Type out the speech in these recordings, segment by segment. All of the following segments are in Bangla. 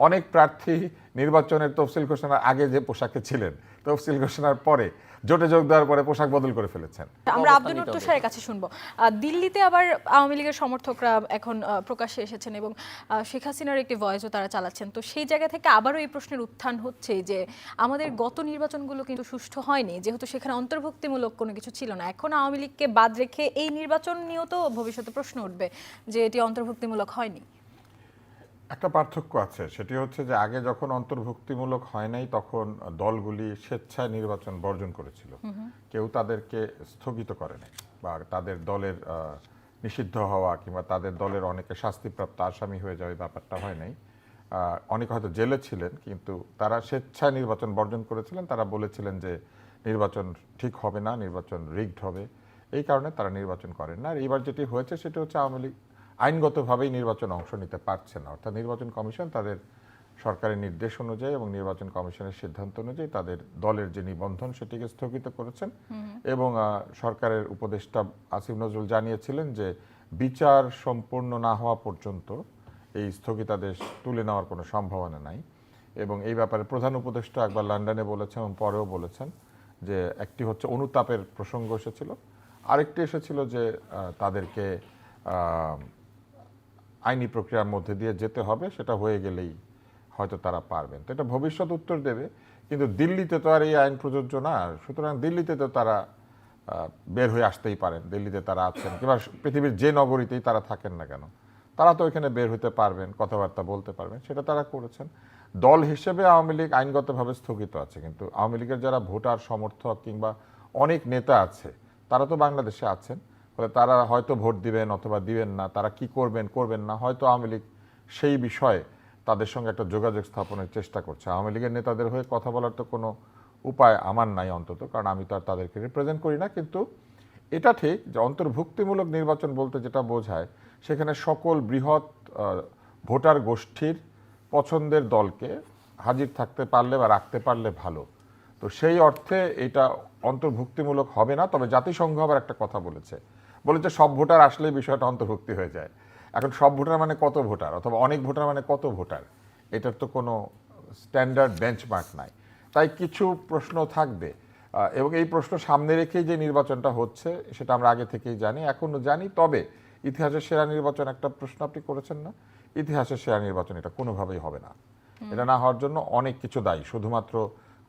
অনেক প্রার্থী নির্বাচনের তফসিল ঘোষণার আগে যে পোশাকে ছিলেন, তফসিল ঘোষণার পরে জোটে যোগ দেওয়ার পরে পোশাক বদল করে ফেলেছেন। আমরা আব্দুল তুষারের কাছে শুনবো। দিল্লিতে আবার আওয়ামী লীগের সমর্থকরা এখন প্রকাশ্যে এসেছেন এবং শেখ হাসিনার একটি ভয়েসও তারা চালাচ্ছেন। তো সেই জায়গা থেকে আবারও এই প্রশ্নের উত্থান হচ্ছে যে আমাদের গত নির্বাচনগুলো কিন্তু সুষ্ঠু হয়নি, যেহেতু সেখানে অন্তর্ভুক্তিমূলক কোনো কিছু ছিল না। এখন আওয়ামী লীগকে বাদ রেখে এই নির্বাচন নিয়েও তো ভবিষ্যতে প্রশ্ন উঠবে যে এটি অন্তর্ভুক্তিমূলক হয়নি। একটা পার্থক্য আছে, সেটি হচ্ছে যে আগে যখন অন্তর্ভুক্তিমূলক হয় নাই তখন দলগুলি স্বেচ্ছায় নির্বাচন বর্জন করেছিল, কেউ তাদেরকে স্থগিত করে নাই বা তাদের দলের নিষিদ্ধ হওয়া কিংবা তাদের দলের অনেকে শাস্তিপ্রাপ্ত আসামি হয়ে যাওয়া ব্যাপারটা হয় নাই। অনেকে হয়তো জেলে ছিলেন কিন্তু তারা স্বেচ্ছায় নির্বাচন বর্জন করেছিলেন। তারা বলেছিলেন যে নির্বাচন ঠিক হবে না, নির্বাচন রিগড হবে, এই কারণে তারা নির্বাচন করেন না। আর এইবার যেটি হয়েছে সেটি হচ্ছে আওয়ামী লীগ আইনগতভাবেই নির্বাচনে অংশ নিতে পারছে না, অর্থাৎ নির্বাচন কমিশন তাদের সরকারের নির্দেশ অনুযায়ী এবং নির্বাচন কমিশনের সিদ্ধান্ত অনুযায়ী তাদের দলের যে নিবন্ধন সেটিকে স্থগিত করেছেন। এবং সরকারের উপদেষ্টা আসিফ নজরুল জানিয়েছিলেন যে বিচার সম্পূর্ণ না হওয়া পর্যন্ত এই স্থগিতাদেশ তুলে নেওয়ার কোনো সম্ভাবনা নাই। এবং এই ব্যাপারে প্রধান উপদেষ্টা একবার লন্ডনে বলেছেন এবং পরেও বলেছেন যে একটি হচ্ছে অনুতাপের প্রসঙ্গ এসেছিল, আরেকটি এসেছিল যে তাদেরকে আইনি প্রক্রিয়ার মধ্যে দিয়ে যেতে হবে, সেটা হয়ে গেলেই হয়তো তারা পারবেন। তো এটা ভবিষ্যৎ উত্তর দেবে, কিন্তু দিল্লিতে তো আর এই আইন প্রযোজ্য না, সুতরাং দিল্লিতে তো তারা বের হয়ে আসতেই পারেন। দিল্লিতে তারা আছেন কিংবা পৃথিবীর যে নগরীতেই তারা থাকেন না কেন, তারা তো এখানে বের হতে পারবেন, কথাবার্তা বলতে পারবেন, সেটা তারা করেছেন। দল হিসেবে আওয়ামী লীগ আইনগতভাবে স্থগিত আছে, কিন্তু আওয়ামী লীগের যারা ভোটার সমর্থক কিংবা অনেক নেতা আছে তারা তো বাংলাদেশে আছেন, ফলে তারা হয়তো ভোট দিবেন অথবা দিবেন না, তারা কি করবেন করবেন না, হয়তো আওয়ামী লীগ সেই বিষয়ে তাদের সঙ্গে একটা যোগাযোগ স্থাপনের চেষ্টা করছে। আওয়ামী লীগের নেতাদের হয়ে কথা বলার তো কোনো উপায় আমার নাই অন্তত, কারণ আমি তো আর তাদেরকে রিপ্রেজেন্ট করি না। কিন্তু এটা ঠিক যে অন্তর্ভুক্তিমূলক নির্বাচন বলতে যেটা বোঝায় সেখানে সকল বৃহৎ ভোটার গোষ্ঠীর পছন্দের দলকে হাজির থাকতে পারলে বা রাখতে পারলে ভালো। তো সেই অর্থে এটা অন্তর্ভুক্তিমূলক হবে না। তবে জাতিসংঘ আবার একটা কথা বলেছে সব ভোটার আসলেই বিষয়টা অন্তর্ভুক্তি হয়ে যায়। এখন সব ভোটার মানে কত ভোটার অথবা অনেক ভোটার মানে কত ভোটার, এটার তো কোনো স্ট্যান্ডার্ড বেঞ্চমার্ক নাই। তাই কিছু প্রশ্ন থাকবে এবং এই প্রশ্ন সামনে রেখেই যে নির্বাচনটা হচ্ছে সেটা আমরা আগে থেকেই জানি, এখনও জানি। তবে ইতিহাসের সেরা নির্বাচন একটা প্রশ্ন আপনি করেছেন না, ইতিহাসের সেরা নির্বাচন এটা কোনোভাবেই হবে না। এটা না হওয়ার জন্য অনেক কিছু দায়ী, শুধুমাত্র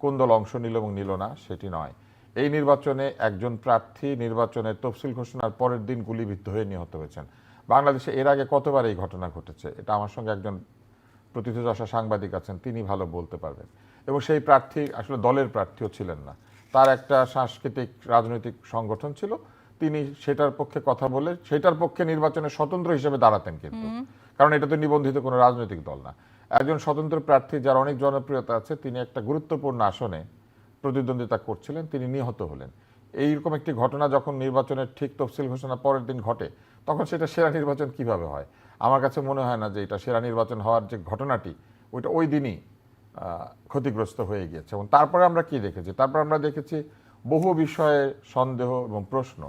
কোন দল অংশ নিল এবং নিল না সেটি নয়। এই নির্বাচনে একজন প্রার্থী নির্বাচনের তফসিল ঘোষণার পরের দিন গুলিবিদ্ধ হয়ে নিহত হয়েছেন। বাংলাদেশে এর আগে কতবার এই ঘটনা ঘটেছে, এটা আমার সঙ্গে একজন প্রথিতযশা সাংবাদিক আছেন, তিনি ভালো বলতে পারবেন। এবং সেই প্রার্থী আসলে দলের প্রার্থীও ছিলেন না, তার একটা সাংস্কৃতিক রাজনৈতিক সংগঠন ছিল, তিনি সেটার পক্ষে কথা বলে সেটার পক্ষে নির্বাচনে স্বতন্ত্র হিসেবে দাঁড়াতেন, কিন্তু কারণ এটা তো নিবন্ধিত কোনো রাজনৈতিক দল না। একজন স্বতন্ত্র প্রার্থী যার অনেক জনপ্রিয়তা আছে, তিনি একটা গুরুত্বপূর্ণ আসনে প্রতিদ্বন্দ্বিতা করছিলেন, তিনি নিহত হলেন। এইরকম একটি ঘটনা যখন নির্বাচনের ঠিক তফসিল ঘোষণার পরের দিন ঘটে, তখন সেটা সেরা নির্বাচন কিভাবে হয়? আমার কাছে মনে হয় না যে এটা সেরা নির্বাচন হওয়ার যে ঘটনাটি ওইটা ওই দিনই ক্ষতিগ্রস্ত হয়ে গিয়েছে। এবং তারপরে আমরা কি দেখেছি? তারপর আমরা দেখেছি বহু বিষয়ে সন্দেহ এবং প্রশ্ন।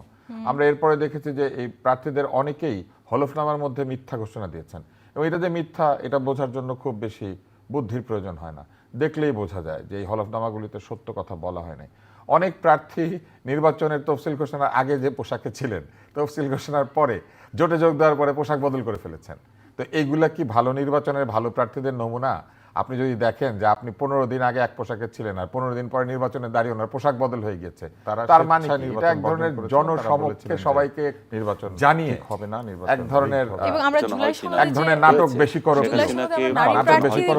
আমরা এরপরে দেখেছি যে এই প্রার্থীদের অনেকেই হলফনামার মধ্যে মিথ্যা ঘোষণা দিয়েছেন, এবং এটা যে মিথ্যা এটা বোঝার জন্য খুব বেশি বুদ্ধির প্রয়োজন হয় না, দেখলেই বোঝা যায় যে এই হলফনামাগুলিতে সত্য কথা বলা হয় নাই। অনেক প্রার্থী নির্বাচনের তফসিল ঘোষণার আগে যে পোশাকে ছিলেন, তফসিল ঘোষণার পরে জোটে যোগ দেওয়ার পরে পোশাক বদল করে ফেলেছেন। তো এইগুলা কি ভালো নির্বাচনের ভালো প্রার্থীদের নমুনা? আপনি যদি দেখেন যে আপনি 15 দিন আগে এক পোশাকে ছিলেন আর 15 দিন পরে নির্বাচনে দাঁড়িয়ে ওনার পোশাক বদল হয়ে গেছে, তার মানে এটা এক ধরনের জনসমক্ষে সবাইকে নির্বাচন জানিয়ে হবে না, নির্বাচন এক ধরনের এক ধরনের নাটক বেশি করো, নাটক বেশি করো